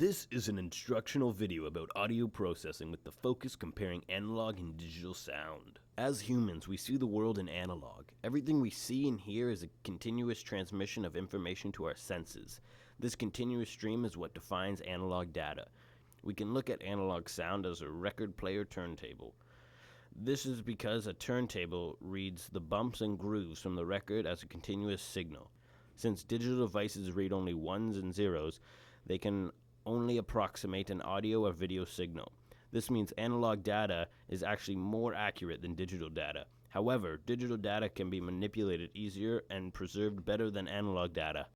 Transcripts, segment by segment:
This is an instructional video about audio processing with the focus comparing analog and digital sound. As humans, we see the world in analog. Everything we see and hear is a continuous transmission of information to our senses. This continuous stream is what defines analog data. We can look at analog sound as a record player turntable. This is because a turntable reads the bumps and grooves from the record as a continuous signal. Since digital devices read only ones and zeros, they can only approximate an audio or video signal. This means analog data is actually more accurate than digital data. However, digital data can be manipulated easier and preserved better than analog data.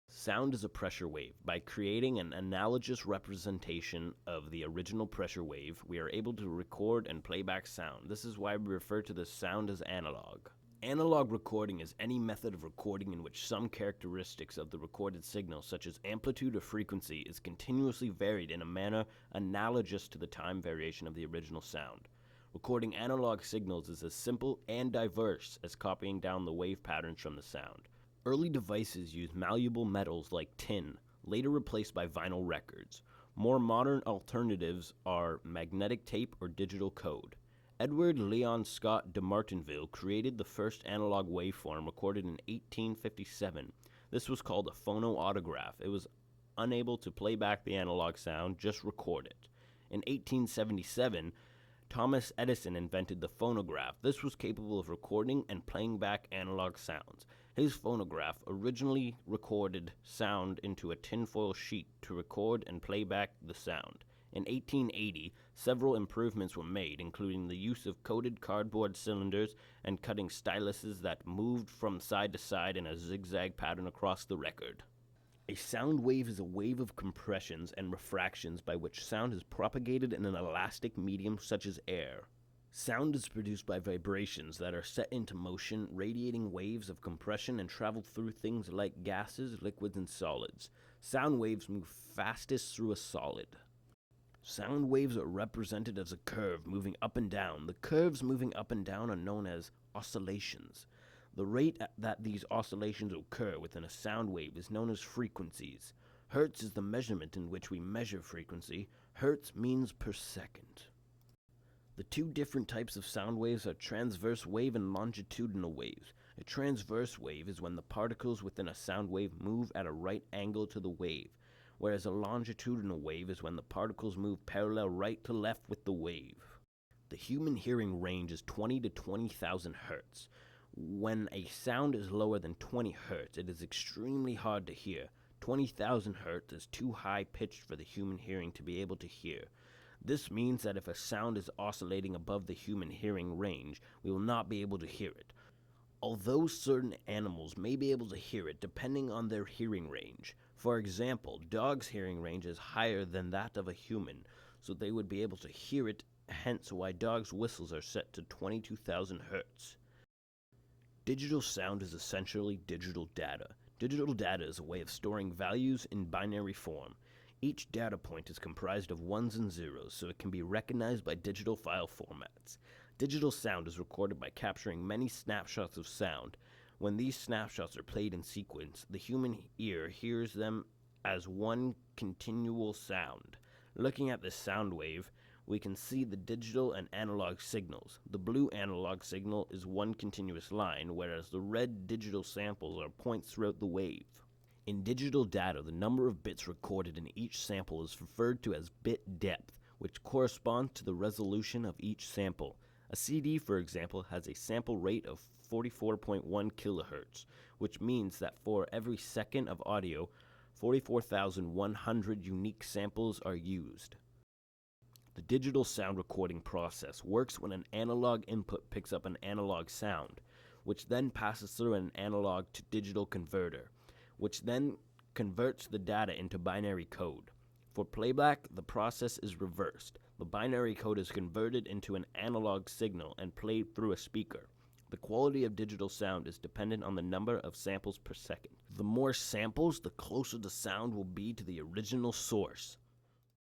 Sound is a pressure wave. By creating an analogous representation of the original pressure wave, we are able to record and play back sound. This is why we refer to the sound as analog. Analog recording is any method of recording in which some characteristics of the recorded signal, such as amplitude or frequency, is continuously varied in a manner analogous to the time variation of the original sound. Recording analog signals is as simple and diverse as copying down the wave patterns from the sound. Early devices used malleable metals like tin, later replaced by vinyl records. More modern alternatives are magnetic tape or digital code. Edward Leon Scott de Martinville created the first analog waveform recorded in 1857. This was called a phonoautograph. It was unable to play back the analog sound, just record it. In 1877, Thomas Edison invented the phonograph. This was capable of recording and playing back analog sounds. His phonograph originally recorded sound into a tinfoil sheet to record and play back the sound. In 1880, several improvements were made, including the use of coated cardboard cylinders and cutting styluses that moved from side to side in a zigzag pattern across the record. A sound wave is a wave of compressions and refractions by which sound is propagated in an elastic medium such as air. Sound is produced by vibrations that are set into motion, radiating waves of compression and travel through things like gases, liquids, and solids. Sound waves move fastest through a solid. Sound waves are represented as a curve moving up and down. The curves moving up and down are known as oscillations. The rate that these oscillations occur within a sound wave is known as frequencies. Hertz is the measurement in which we measure frequency. Hertz means per second. The two different types of sound waves are transverse wave and longitudinal waves. A transverse wave is when the particles within a sound wave move at a right angle to the wave, whereas a longitudinal wave is when the particles move parallel right to left with the wave. The human hearing range is 20 to 20,000 hertz. When a sound is lower than 20 hertz, it is extremely hard to hear. 20,000 hertz is too high-pitched for the human hearing to be able to hear. This means that if a sound is oscillating above the human hearing range, we will not be able to hear it. Although certain animals may be able to hear it depending on their hearing range. For example, dogs' hearing range is higher than that of a human, so they would be able to hear it, hence why dogs' whistles are set to 22,000 hertz. Digital sound is essentially digital data. Digital data is a way of storing values in binary form. Each data point is comprised of ones and zeros, so it can be recognized by digital file formats. Digital sound is recorded by capturing many snapshots of sound. When these snapshots are played in sequence, the human ear hears them as one continual sound. Looking at this sound wave, we can see the digital and analog signals. The blue analog signal is one continuous line, whereas the red digital samples are points throughout the wave. In digital data, the number of bits recorded in each sample is referred to as bit depth, which corresponds to the resolution of each sample. A CD, for example, has a sample rate of 44.1 kilohertz, which means that for every second of audio, 44,100 unique samples are used. The digital sound recording process works when an analog input picks up an analog sound, which then passes through an analog to digital converter, which then converts the data into binary code. For playback, the process is reversed. The binary code is converted into an analog signal and played through a speaker. The quality of digital sound is dependent on the number of samples per second. The more samples, the closer the sound will be to the original source.